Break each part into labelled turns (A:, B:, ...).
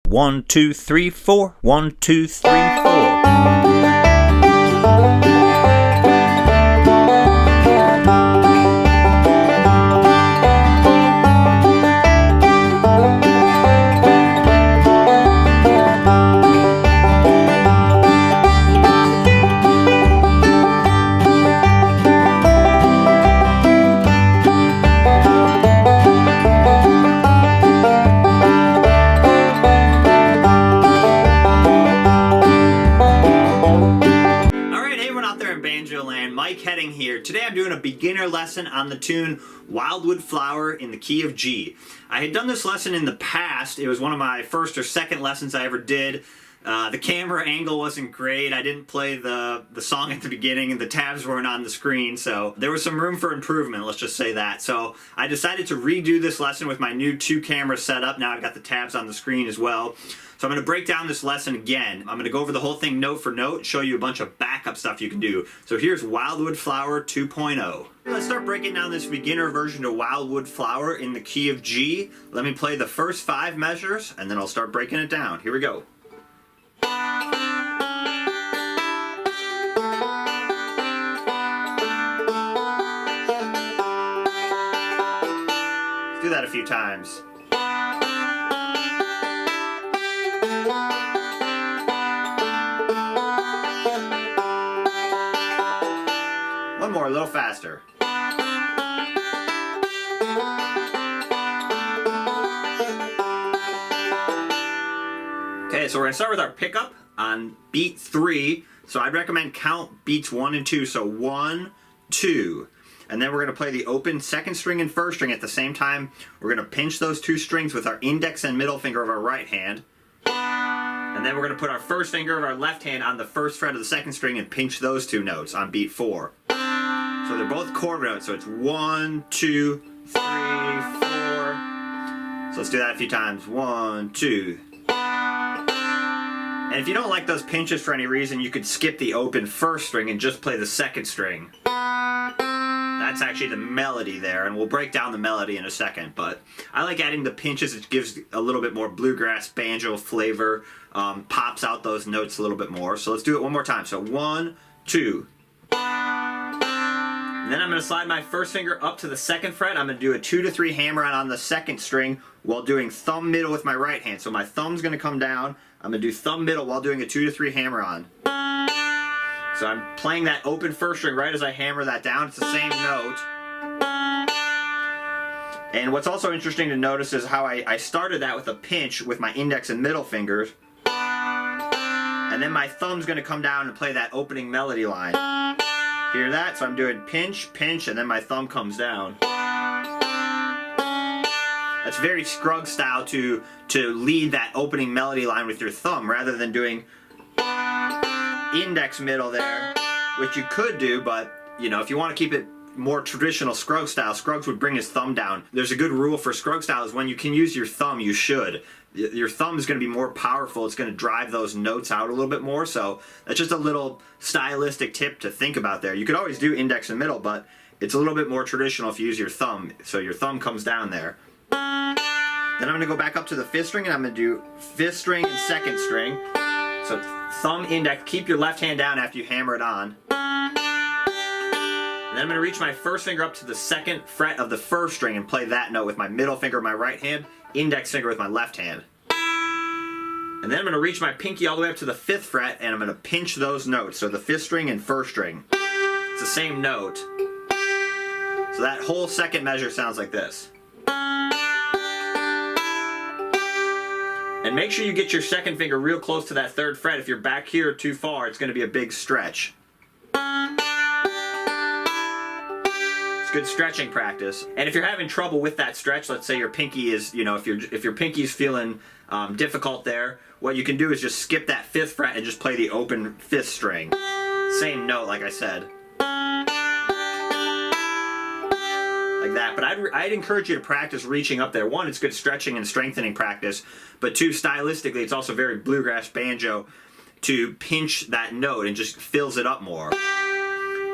A: 1, 2, 3, 4. 1, 2, 3, 4. Banjo land, Mike Heading here. Today I'm doing a beginner lesson on the tune Wildwood Flower in the key of G. I had done this lesson in the past. It was one of my first or second lessons I ever did. The camera angle wasn't great. I didn't play the song at the beginning and the tabs weren't on the screen, so there was some room for improvement, let's just say that. So I decided to redo this lesson with my new 2-camera setup. Now I've got the tabs on the screen as well. So I'm going to break down this lesson again. I'm going to go over the whole thing note for note, show you a bunch of backup stuff you can do. So here's Wildwood Flower 2.0. Let's start breaking down this beginner version of Wildwood Flower in the key of G. Let me play the first 5 measures and then I'll start breaking it down. Here we go. Let's do that a few times. One more, a little faster. Okay, so we're going to start with our pickup on beat 3. So I'd recommend count beats 1 and 2. So 1, 2. And then we're going to play the open second string and first string at the same time. We're going to pinch those 2 strings with our index and middle finger of our right hand. And then we're going to put our first finger of our left hand on the first fret of the second string and pinch those 2 notes on beat 4. So they're both chord notes, so it's 1, 2, 3, 4. So let's do that a few times. 1, 2. And if you don't like those pinches for any reason, you could skip the open first string and just play the second string. That's actually the melody there, and we'll break down the melody in a second, but I like adding the pinches. It gives a little bit more bluegrass banjo flavor, pops out those notes a little bit more. So let's do it one more time. So 1, 2. And then I'm going to slide my first finger up to the second fret. I'm going to do a 2 to 3 hammer on the second string while doing thumb middle with my right hand. So my thumb's going to come down. I'm going to do thumb middle while doing a 2 to 3 hammer on. So I'm playing that open first string right as I hammer that down. It's the same note. And what's also interesting to notice is how I started that with a pinch with my index and middle fingers. And then my thumb's going to come down and play that opening melody line. Hear that? So I'm doing pinch, pinch, and then my thumb comes down. That's very Scruggs style to lead that opening melody line with your thumb rather than doing index middle there, which you could do, but you know, if you want to keep it more traditional Scruggs style, Scruggs would bring his thumb down. There's a good rule for Scruggs style is when you can use your thumb, you should. Your thumb is going to be more powerful. It's going to drive those notes out a little bit more. So that's just a little stylistic tip to think about there. You could always do index and middle, but it's a little bit more traditional if you use your thumb. So your thumb comes down there. Then I'm going to go back up to the 5th string and I'm going to do 5th string and 2nd string. So thumb, index, keep your left hand down after you hammer it on. And then I'm going to reach my first finger up to the 2nd fret of the 1st string and play that note with my middle finger of my right hand, index finger with my left hand. And then I'm going to reach my pinky all the way up to the 5th fret and I'm going to pinch those notes. So the 5th string and 1st string. It's the same note. So that whole second measure sounds like this. And make sure you get your second finger real close to that 3rd fret. If you're back here too far, it's going to be a big stretch. It's good stretching practice. And if you're having trouble with that stretch, let's say your pinky is, you know, if your pinky is feeling difficult there, what you can do is just skip that 5th fret and just play the open 5th string. Same note, like I said. Like that, but I'd encourage you to practice reaching up there. 1, it's good stretching and strengthening practice, but 2, stylistically, it's also very bluegrass banjo to pinch that note and just fills it up more.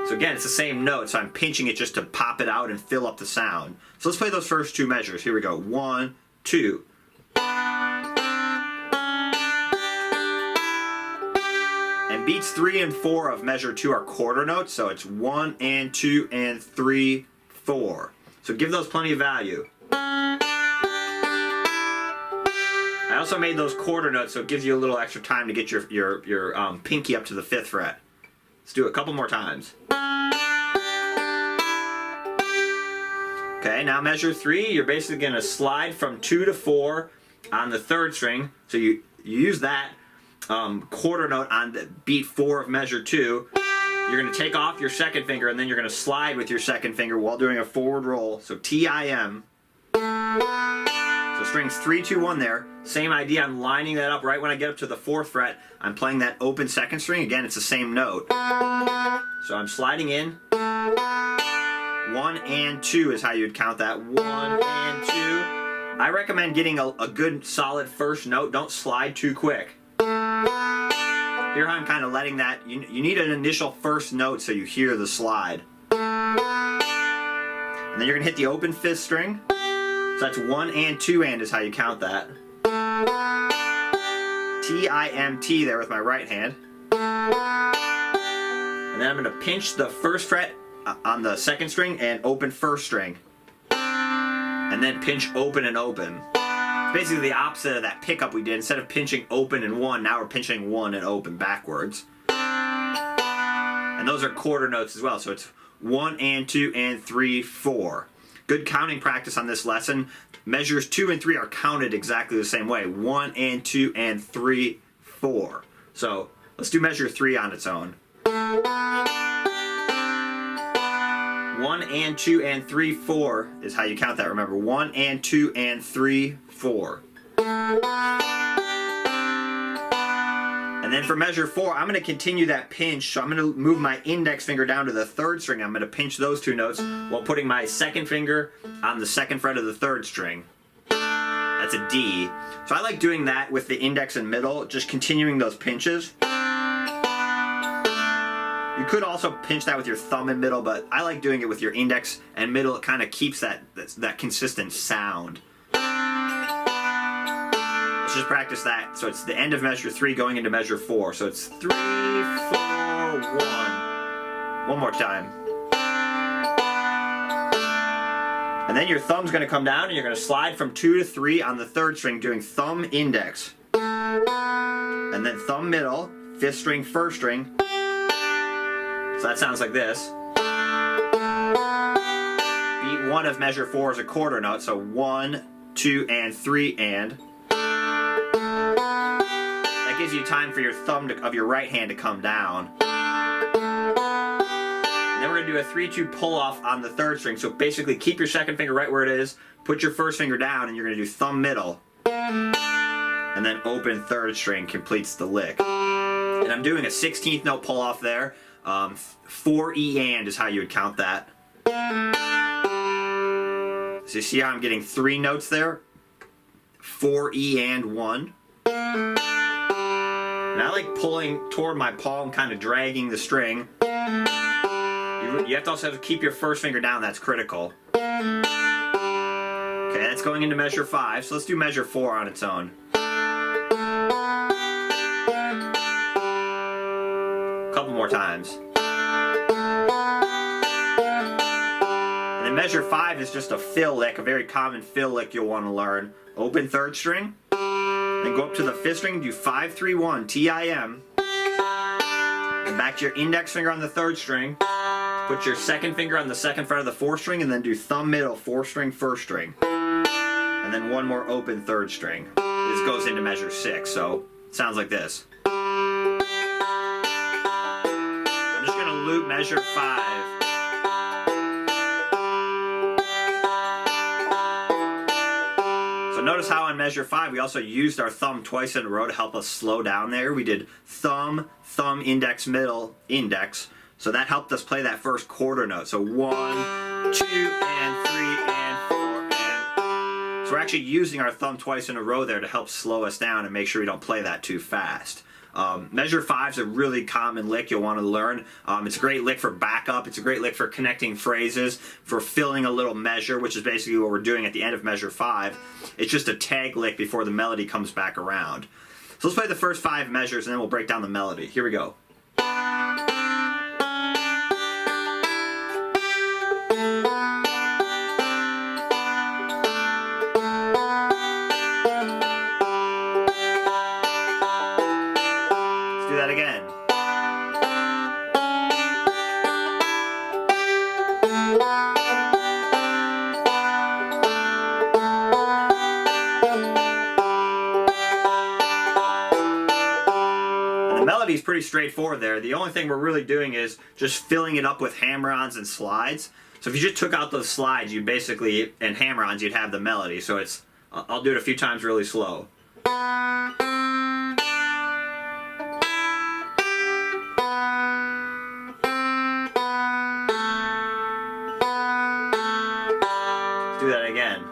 A: So again, it's the same note, so I'm pinching it just to pop it out and fill up the sound. So let's play those first 2 measures. Here we go. 1, 2. And beats 3 and 4 of measure 2 are quarter notes, so it's 1 and 2 and 3, 4. So give those plenty of value. I also made those quarter notes, so it gives you a little extra time to get your pinky up to the 5th fret. Let's do it a couple more times. Okay, now measure 3. You're basically going to slide from 2 to 4 on the 3rd string. So you use that quarter note on the beat 4 of measure 2. You're going to take off your 2nd finger, and then you're going to slide with your 2nd finger while doing a forward roll. So T-I-M. So strings 3, 2, 1 there. Same idea. I'm lining that up right when I get up to the 4th fret. I'm playing that open 2nd string. Again, it's the same note. So I'm sliding in. 1 and 2 is how you'd count that. 1 and 2. I recommend getting a good solid first note. Don't slide too quick. Here I'm kind of letting that, you need an initial first note so you hear the slide. And then you're going to hit the open 5th string. So that's 1 and 2 and is how you count that. T-I-M-T there with my right hand. And then I'm going to pinch the 1st fret on the 2nd string and open 1st string. And then pinch open and open. Basically the opposite of that pickup we did. Instead of pinching open and 1, now we're pinching 1 and open backwards. And those are quarter notes as well. So it's 1 and 2 and 3, 4. Good counting practice on this lesson. Measures 2 and 3 are counted exactly the same way. 1 and 2 and 3, 4. So let's do measure 3 on its own. 1 and 2 and 3, 4 is how you count that. Remember, 1 and 2 and 3, 4. And then for measure 4, I'm going to continue that pinch. So I'm going to move my index finger down to the 3rd string. I'm going to pinch those 2 notes while putting my 2nd finger on the 2nd fret of the 3rd string. That's a D. So I like doing that with the index and middle, just continuing those pinches. You could also pinch that with your thumb and middle, but I like doing it with your index and middle. It kind of keeps that consistent sound. Let's just practice that. So it's the end of measure 3 going into measure 4. So it's 3, 4, 1. One more time. And then your thumb's going to come down and you're going to slide from 2 to 3 on the 3rd string doing thumb index. And then thumb middle, 5th string, 1st string. So that sounds like this. Beat 1 of measure 4 is a quarter note, so 1, 2, and 3 and. That gives you time for your thumb of your right hand to come down. And then we're going to do a 3-2 pull off on the 3rd string. So basically keep your 2nd finger right where it is, put your 1st finger down, and you're going to do thumb middle. And then open 3rd string completes the lick. And I'm doing a 16th note pull off there. 4 E and is how you would count that. So you see how I'm getting 3 notes there? 4 E and 1. And I like pulling toward my palm, kind of dragging the string. You have to also have to keep your 1st finger down, that's critical. Okay, that's going into measure 5, so let's do measure 4 on its own. Couple more times. And then measure 5 is just a fill lick, a very common fill lick you'll want to learn. Open 3rd string, then go up to the 5th string, do 5, 3, 1, T-I-M. And back to your index finger on the 3rd string. Put your 2nd finger on the 2nd fret of the 4th string, and then do thumb middle, 4th string, 1st string. And then one more open 3rd string. This goes into measure 6, so it sounds like this. Loop measure 5. So notice how on measure 5 we also used our thumb twice in a row to help us slow down there. We did thumb, thumb, index, middle, index. So that helped us play that first quarter note. So 1, 2, and 3, and 4, and. So we're actually using our thumb twice in a row there to help slow us down and make sure we don't play that too fast. Measure 5 is a really common lick you'll want to learn. It's a great lick for backup. It's a great lick for connecting phrases, for filling a little measure, which is basically what we're doing at the end of measure 5. It's just a tag lick before the melody comes back around. So let's play the first 5 measures and then we'll break down the melody. Here we go. melody is pretty straightforward there. The only thing we're really doing is just filling it up with hammer-ons and slides. So if you just took out those slides, you basically, and hammer-ons, you'd have the melody. So it's, I'll do it a few times really slow. Let's do that again.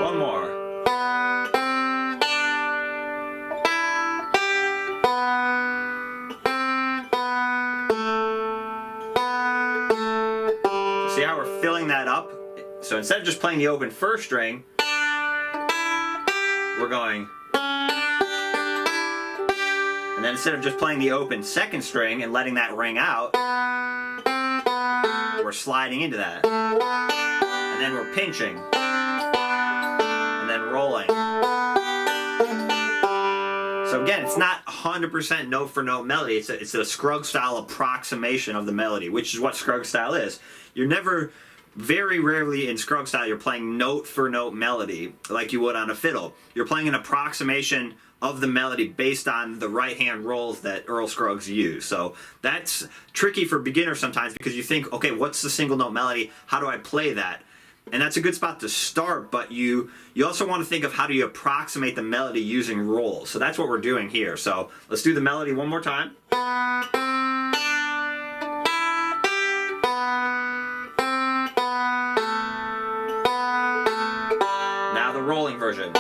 A: One more. See how we're filling that up? So instead of just playing the open first string, we're going. And then instead of just playing the open second string and letting that ring out, we're sliding into that. And then we're pinching. And then rolling. So again, it's not 100% note for note melody. It's a Scruggs style approximation of the melody, which is what Scruggs style is. You're never, very rarely in Scruggs style, you're playing note for note melody like you would on a fiddle. You're playing an approximation of the melody based on the right hand rolls that Earl Scruggs used. So that's tricky for beginners sometimes because you think, okay, what's the single note melody? How do I play that? And that's a good spot to start, but you also want to think of how do you approximate the melody using rolls. So that's what we're doing here. So let's do the melody one more time. Now the rolling version.